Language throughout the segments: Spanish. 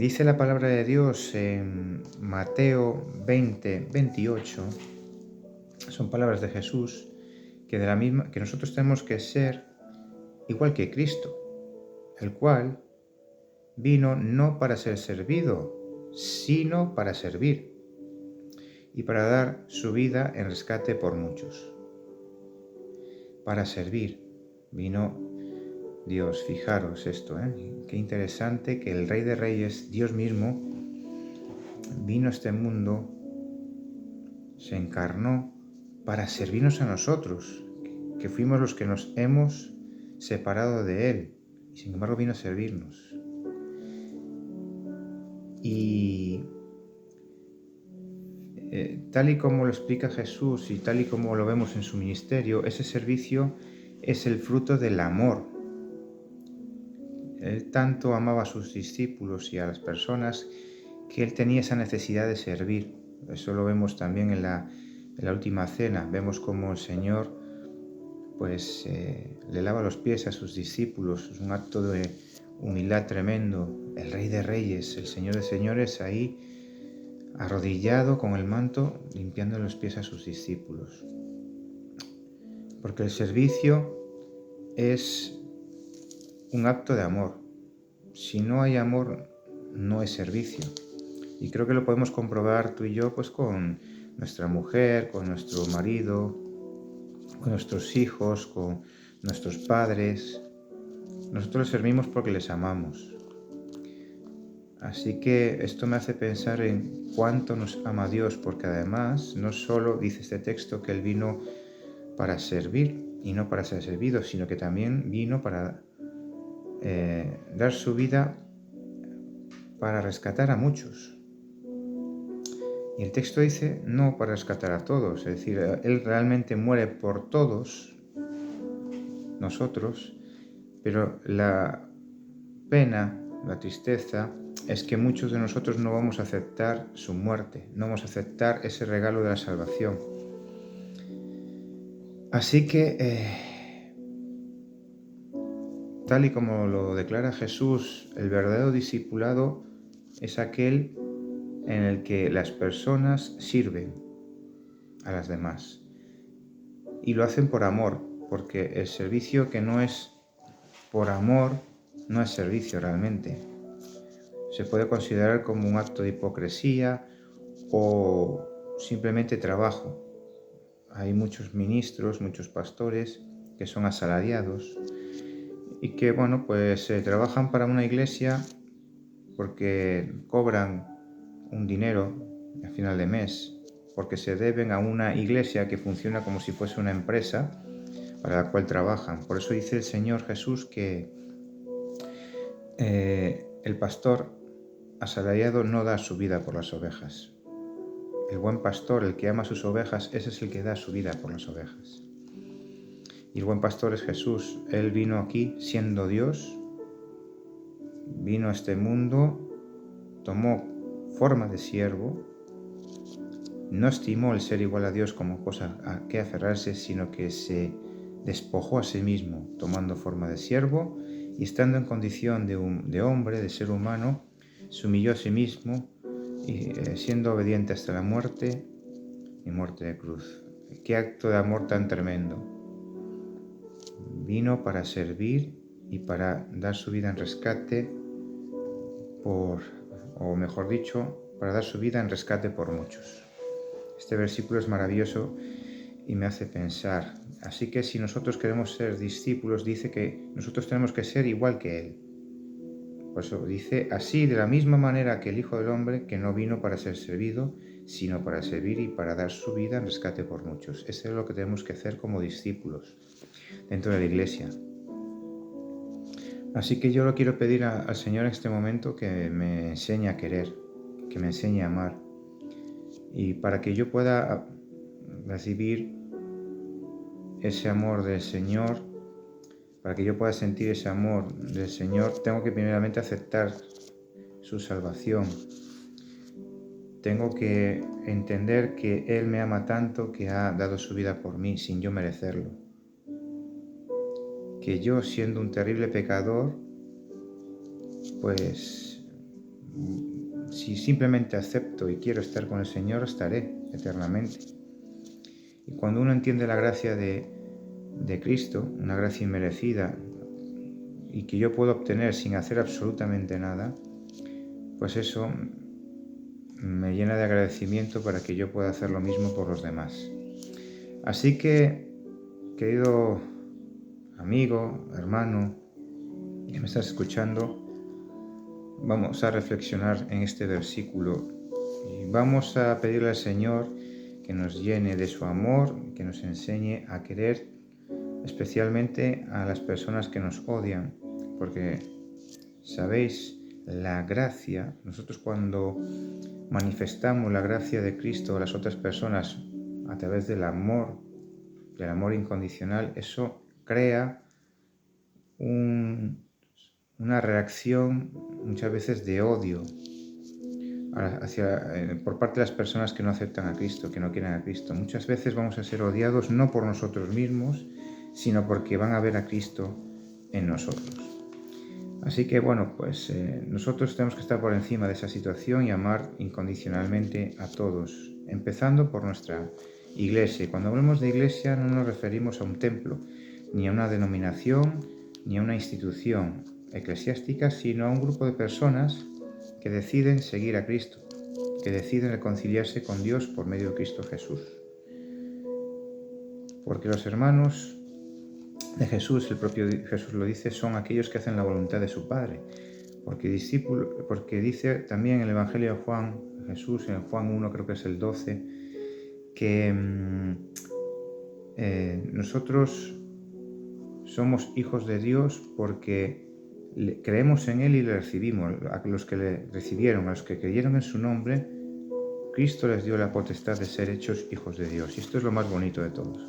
Dice la palabra de Dios en Mateo 20:28, son palabras de Jesús, que nosotros tenemos que ser igual que Cristo, el cual vino no para ser servido, sino para servir y para dar su vida en rescate por muchos. Para servir vino Dios. Fijaros esto, qué interesante que el Rey de Reyes, Dios mismo, vino a este mundo, se encarnó para servirnos a nosotros, que fuimos los que nos hemos separado de Él, y sin embargo vino a servirnos. Y tal y como lo explica Jesús y tal y como lo vemos en su ministerio, ese servicio es el fruto del amor. Él tanto amaba a sus discípulos y a las personas que Él tenía esa necesidad de servir. Eso lo vemos también en la última cena. Vemos cómo el Señor le lava los pies a sus discípulos. Es un acto de humildad tremendo. El Rey de Reyes, el Señor de Señores, ahí arrodillado con el manto, limpiando los pies a sus discípulos. Porque el servicio es un acto de amor. Si no hay amor, no es servicio. Y creo que lo podemos comprobar tú y yo pues con nuestra mujer, con nuestro marido, con nuestros hijos, con nuestros padres. Nosotros les servimos porque les amamos. Así que esto me hace pensar en cuánto nos ama Dios, porque además no solo dice este texto que Él vino para servir y no para ser servido, sino que también vino para dar su vida para rescatar a muchos. Y el texto dice no para rescatar a todos, es decir, Él realmente muere por todos nosotros, pero la pena, la tristeza, es que muchos de nosotros no vamos a aceptar su muerte, no vamos a aceptar ese regalo de la salvación. Así que, tal y como lo declara Jesús, el verdadero discipulado es aquel en el que las personas sirven a las demás y lo hacen por amor, porque el servicio que no es por amor no es servicio realmente. Se puede considerar como un acto de hipocresía o simplemente trabajo. Hay muchos ministros, muchos pastores que son asalariados y que, trabajan para una iglesia porque cobran un dinero a final de mes, porque se deben a una iglesia que funciona como si fuese una empresa para la cual trabajan. Por eso dice el Señor Jesús que el pastor asalariado no da su vida por las ovejas. El buen pastor, el que ama a sus ovejas, ese es el que da su vida por las ovejas. Y el buen pastor es Jesús. Él vino aquí siendo Dios, vino a este mundo, tomó forma de siervo, no estimó el ser igual a Dios como cosa a que aferrarse, sino que se despojó a sí mismo, tomando forma de siervo y estando en condición de hombre, de ser humano, se humilló a sí mismo y siendo obediente hasta la muerte y muerte de cruz. ¡Qué acto de amor tan tremendo! Vino para servir y para dar su vida en rescate para dar su vida en rescate por muchos. Este versículo es maravilloso y me hace pensar. Así que si nosotros queremos ser discípulos, dice que nosotros tenemos que ser igual que Él. Por eso dice, así de la misma manera que el Hijo del Hombre, que no vino para ser servido, sino para servir y para dar su vida en rescate por muchos. Eso es lo que tenemos que hacer como discípulos dentro de la iglesia. Así que yo lo quiero pedir al Señor en este momento que me enseñe a querer, que me enseñe a amar. Y para que yo pueda recibir ese amor del Señor, para que yo pueda sentir ese amor del Señor, tengo que primeramente aceptar su salvación. Tengo que entender que Él me ama tanto que ha dado su vida por mí sin yo merecerlo. Que yo, siendo un terrible pecador, pues Si simplemente acepto y quiero estar con el Señor, estaré eternamente. Y cuando uno entiende la gracia de Cristo, una gracia inmerecida y que yo puedo obtener sin hacer absolutamente nada, pues eso me llena de agradecimiento para que yo pueda hacer lo mismo por los demás. Así que, querido amigo, hermano, que me estás escuchando, vamos a reflexionar en este versículo y vamos a pedirle al Señor que nos llene de su amor, que nos enseñe a querer especialmente a las personas que nos odian, porque, ¿sabéis? La gracia, nosotros cuando manifestamos la gracia de Cristo a las otras personas a través del amor incondicional, eso crea una reacción muchas veces de odio por parte de las personas que no aceptan a Cristo, que no quieren a Cristo. Muchas veces vamos a ser odiados no por nosotros mismos, sino porque van a ver a Cristo en nosotros. Así que bueno, pues nosotros tenemos que estar por encima de esa situación y amar incondicionalmente a todos, empezando por nuestra iglesia. Cuando hablamos de iglesia no nos referimos a un templo, ni a una denominación, ni a una institución eclesiástica, sino a un grupo de personas que deciden seguir a Cristo, que deciden reconciliarse con Dios por medio de Cristo Jesús. Porque los hermanos de Jesús, el propio Jesús lo dice, son aquellos que hacen la voluntad de su Padre. Porque dice también en el Evangelio de Juan, Jesús en Juan 1, creo que es el 12, que nosotros somos hijos de Dios porque creemos en Él y le recibimos. A los que le recibieron, a los que creyeron en su nombre, Cristo les dio la potestad de ser hechos hijos de Dios. Y esto es lo más bonito de todos.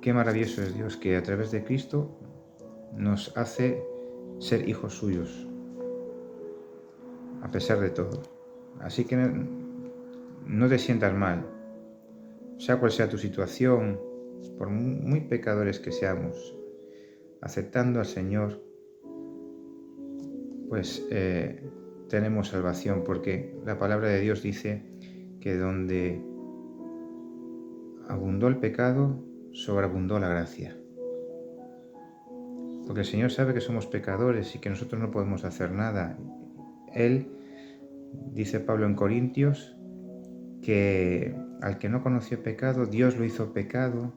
Qué maravilloso es Dios, que a través de Cristo nos hace ser hijos suyos, a pesar de todo. Así que no te sientas mal, sea cual sea tu situación, por muy pecadores que seamos, aceptando al Señor, pues tenemos salvación, porque la palabra de Dios dice que donde abundó el pecado, sobreabundó la gracia. Porque el Señor sabe que somos pecadores y que nosotros no podemos hacer nada. Él, dice Pablo en Corintios, que al que no conoció pecado, Dios lo hizo pecado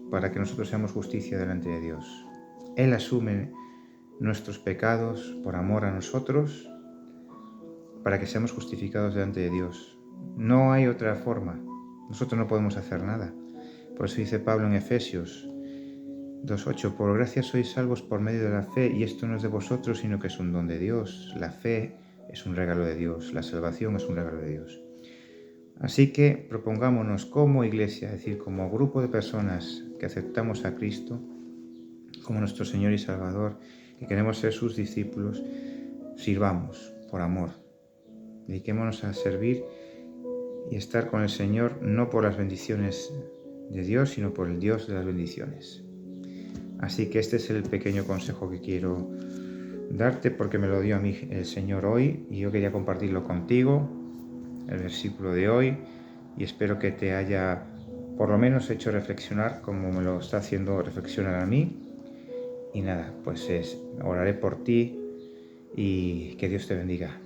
para que nosotros seamos justicia delante de Dios. Él asume nuestros pecados por amor a nosotros, para que seamos justificados delante de Dios. No hay otra forma. Nosotros no podemos hacer nada. Por eso dice Pablo en Efesios 2:8, por gracia sois salvos por medio de la fe, y esto no es de vosotros, sino que es un don de Dios. La fe es un regalo de Dios, la salvación es un regalo de Dios. Así que propongámonos como iglesia, es decir, como grupo de personas que aceptamos a Cristo como nuestro Señor y Salvador, que queremos ser sus discípulos, sirvamos por amor. Dediquémonos a servir y estar con el Señor, no por las bendiciones de Dios, sino por el Dios de las bendiciones. Así que este es el pequeño consejo que quiero darte, porque me lo dio a mí el Señor hoy y yo quería compartirlo contigo, el versículo de hoy, y espero que te haya por lo menos hecho reflexionar como me lo está haciendo reflexionar a mí. Y nada, pues oraré por ti y que Dios te bendiga.